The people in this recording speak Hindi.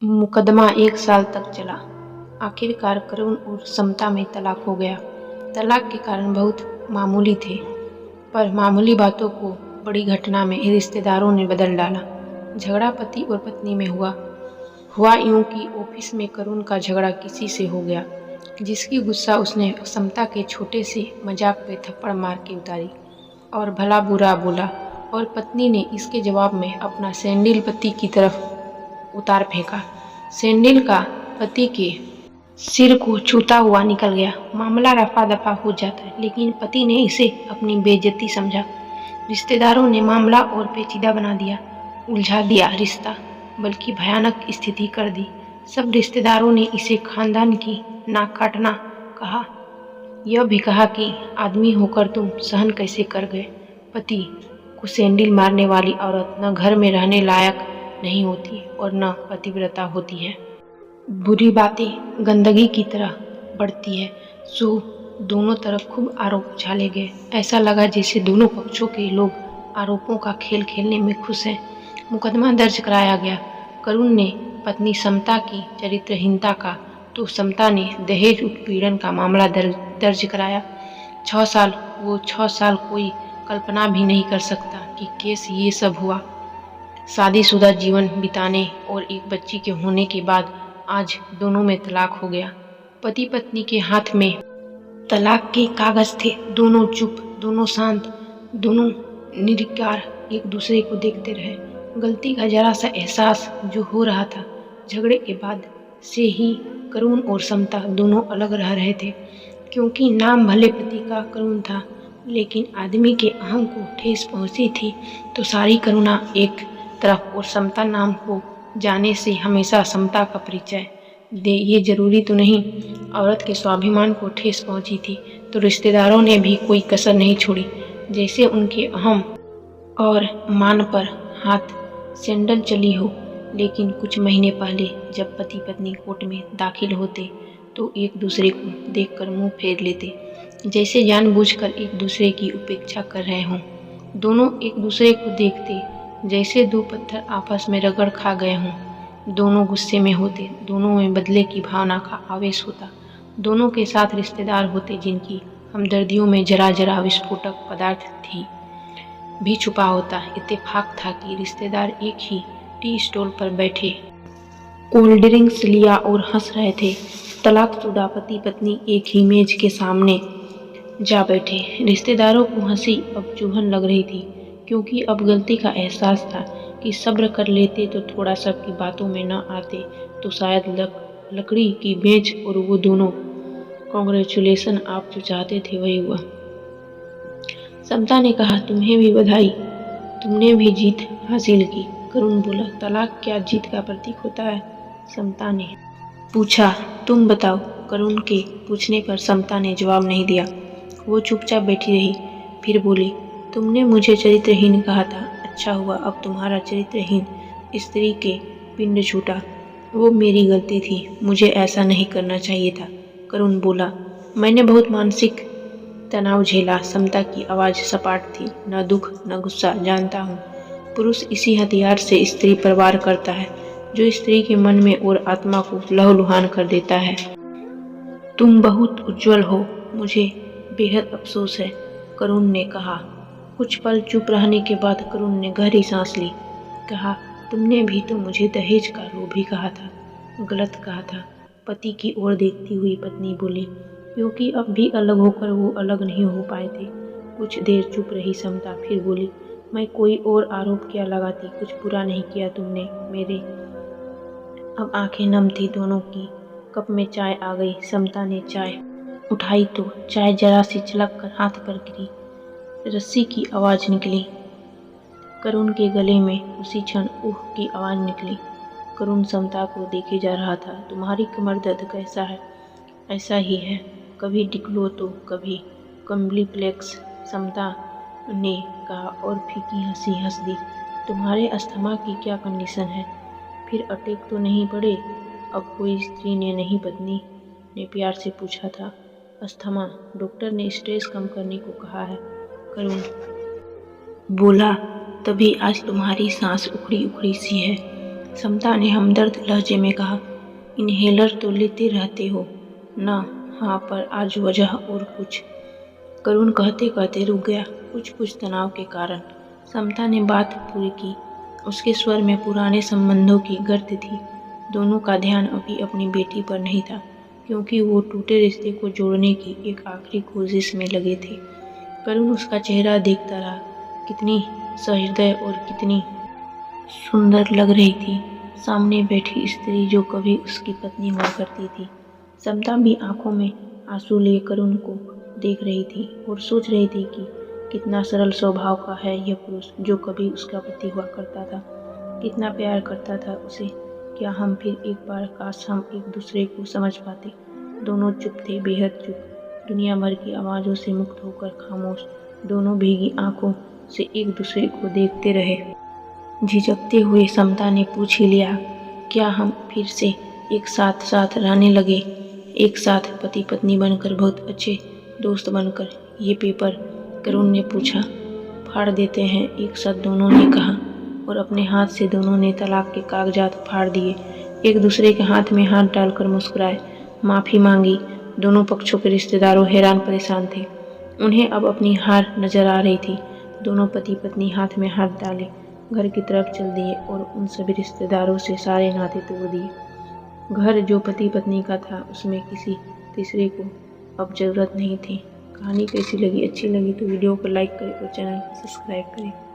मुकदमा 1 साल तक चला। आखिरकार करुण और समता में तलाक हो गया। तलाक के कारण बहुत मामूली थे, पर मामूली बातों को बड़ी घटना में रिश्तेदारों ने बदल डाला। झगड़ा पति और पत्नी में हुआ यूं कि ऑफिस में करुण का झगड़ा किसी से हो गया, जिसकी गुस्सा उसने समता के छोटे से मजाक पे थप्पड़ मार के उतारी और भला बुरा बोला, और पत्नी ने इसके जवाब में अपना सैंडल पति की तरफ उतार फेंका। सैंडल का पति के सिर को छूता हुआ निकल गया। मामला रफा दफा हो जाता, लेकिन पति ने इसे अपनी बेइज्जती समझा। रिश्तेदारों ने मामला और पेचीदा बना दिया, उलझा दिया रिश्ता, बल्कि भयानक स्थिति कर दी। सब रिश्तेदारों ने इसे खानदान की नाक काटना कहा। यह भी कहा कि आदमी होकर तुम सहन कैसे कर गए। पति को सैंडल मारने वाली औरत न घर में रहने लायक नहीं होती और न पतिव्रता होती है। बुरी बातें गंदगी की तरह बढ़ती है। सो दोनों तरफ खूब आरोप उछाले गए। ऐसा लगा जैसे दोनों पक्षों के लोग आरोपों का खेल खेलने में खुश हैं। मुकदमा दर्ज कराया गया। करुण ने पत्नी समता की चरित्रहीनता का, तो समता ने दहेज उत्पीड़न का मामला दर्ज कराया। 6 साल कोई कल्पना भी नहीं कर सकता कि कैसे ये सब हुआ। शादीशुदा जीवन बिताने और एक बच्ची के होने के बाद आज दोनों में तलाक हो गया। पति पत्नी के हाथ में तलाक के कागज थे। दोनों चुप, दोनों शांत, दोनों निर्विकार एक दूसरे को देखते रहे। गलती का जरा सा एहसास जो हो रहा था, झगड़े के बाद से ही करुण और समता दोनों अलग रह रहे थे। क्योंकि नाम भले पति का करुण था, लेकिन आदमी के अहम को ठेस पहुंची थी तो सारी करुणा एक तरफ और समता नाम को जाने से हमेशा समता का परिचय दे, ये जरूरी तो नहीं। औरत के स्वाभिमान को ठेस पहुंची थी तो रिश्तेदारों ने भी कोई कसर नहीं छोड़ी, जैसे उनके अहम और मान पर हाथ सैंडल चली हो। लेकिन कुछ महीने पहले जब पति पत्नी कोर्ट में दाखिल होते तो एक दूसरे को देखकर मुंह फेर लेते, जैसे जानबूझकर एक दूसरे की उपेक्षा कर रहे हों। दोनों एक दूसरे को देखते जैसे दो पत्थर आपस में रगड़ खा गए हों। दोनों गुस्से में होते, दोनों में बदले की भावना का आवेश होता। दोनों के साथ रिश्तेदार होते जिनकी हमदर्दियों में जरा जरा विस्फोटक पदार्थ थी भी छुपा होता। इत्तेफाक था कि रिश्तेदार एक ही टी स्टॉल पर बैठे कोल्ड ड्रिंक्स लिया और हंस रहे थे। तलाकशुदा पति पत्नी एक ही मेज के सामने जा बैठे। रिश्तेदारों को हंसी अब चुभन लग रही थी, क्योंकि अब गलती का एहसास था कि सब्र कर लेते तो थोड़ा सबकी बातों में न आते तो शायद लकड़ी की बेंच और वो दोनों। कांग्रेचुलेशन, आप जो चाहते थे वही हुआ। समता ने कहा, तुम्हें भी बधाई, तुमने भी जीत हासिल की। करुण बोला, तलाक क्या जीत का प्रतीक होता है? समता ने पूछा, तुम बताओ। करुण के पूछने पर समता ने जवाब नहीं दिया। वो चुपचाप बैठी रही। फिर बोली, तुमने मुझे चरित्रहीन कहा था। अच्छा हुआ अब तुम्हारा चरित्रहीन स्त्री के पिंड छूटा। वो मेरी गलती थी, मुझे ऐसा नहीं करना चाहिए था। करुण बोला, मैंने बहुत मानसिक तनाव झेला। समता की आवाज़ सपाट थी, न दुख न गुस्सा। जानता हूँ, पुरुष इसी हथियार से स्त्री पर वार करता है, जो स्त्री के मन में और आत्मा को लहूलुहान कर देता है। तुम बहुत उज्जवल हो, मुझे बेहद अफसोस है, करुण ने कहा। कुछ पल चुप रहने के बाद करुण ने गहरी सांस ली। कहा, तुमने भी तो मुझे दहेज का लोभी कहा था। गलत कहा था। पति की ओर देखती हुई पत्नी बोली, क्योंकि अब भी अलग होकर वो अलग नहीं हो पाए थे। कुछ देर चुप रही समता, फिर बोली, मैं कोई और आरोप क्या लगाती, कुछ बुरा नहीं किया तुमने मेरे। अब आंखें नम थी दोनों की। कप में चाय आ गई। समता ने चाय उठाई तो चाय जरा सी छलक कर हाथ पर गिरी। रस्सी की आवाज़ निकली। करुण के गले में उसी क्षण ऊह की आवाज़ निकली। करुण समता को देखे जा रहा था। तुम्हारी कमर दर्द कैसा है? ऐसा ही है, कभी डिक्लो तो कभी कम्प्लीप्लेक्स, समता ने कहा और फीकी हंसी हंस दी। तुम्हारे अस्थमा की क्या कंडीशन है? फिर अटैक तो नहीं पड़े? अब कोई स्त्री ने नहीं, पत्नी ने प्यार से पूछा था। अस्थमा, डॉक्टर ने स्ट्रेस कम करने को कहा है, करुण बोला। तभी आज तुम्हारी सांस उखड़ी उखड़ी सी है। समता ने हमदर्द लहजे में कहा, इन्हेलर तो लेते रहते हो ना? हाँ, पर आज वजह और कुछ। करुण कहते कहते रुक गया, कुछ तनाव के कारण। समता ने बात पूरी की। उसके स्वर में पुराने संबंधों की गर्द थी। दोनों का ध्यान अभी अपनी बेटी पर नहीं था, क्योंकि वो टूटे रिश्ते को जोड़ने की एक आखिरी कोशिश में लगे थे। करुण उसका चेहरा देखता रहा। कितनी सहृदय और कितनी सुंदर लग रही थी सामने बैठी स्त्री जो कभी उसकी पत्नी हुआ करती थी। समता भी आंखों में आंसू लिए करुण को देख रही थी और सोच रही थी कि कितना सरल स्वभाव का है यह पुरुष जो कभी उसका पति हुआ करता था। कितना प्यार करता था उसे। क्या हम फिर एक बार काश हम एक दूसरे को समझ पाते। दोनों चुप थे, बेहद चुप, दुनिया भर की आवाज़ों से मुक्त होकर खामोश। दोनों भीगी आंखों से एक दूसरे को देखते रहे। झिझकते हुए समता ने पूछ ही लिया, क्या हम फिर से एक साथ साथ रहने लगे, एक साथ पति पत्नी बनकर, बहुत अच्छे दोस्त बनकर? ये पेपर, करुण ने पूछा। फाड़ देते हैं, एक साथ दोनों ने कहा और अपने हाथ से दोनों ने तलाक के कागजात फाड़ दिए। एक दूसरे के हाथ में हाथ डालकर मुस्कुराए, माफ़ी मांगी। दोनों पक्षों के रिश्तेदारों हैरान परेशान थे। उन्हें अब अपनी हार नजर आ रही थी। दोनों पति पत्नी हाथ में हाथ डाले घर की तरफ चल दिए और उन सभी रिश्तेदारों से सारे नाते तोड़ दिए। घर जो पति पत्नी का था उसमें किसी तीसरे को अब ज़रूरत नहीं थी। कहानी कैसी लगी? अच्छी लगी तो वीडियो को लाइक करें और चैनल को सब्सक्राइब करें।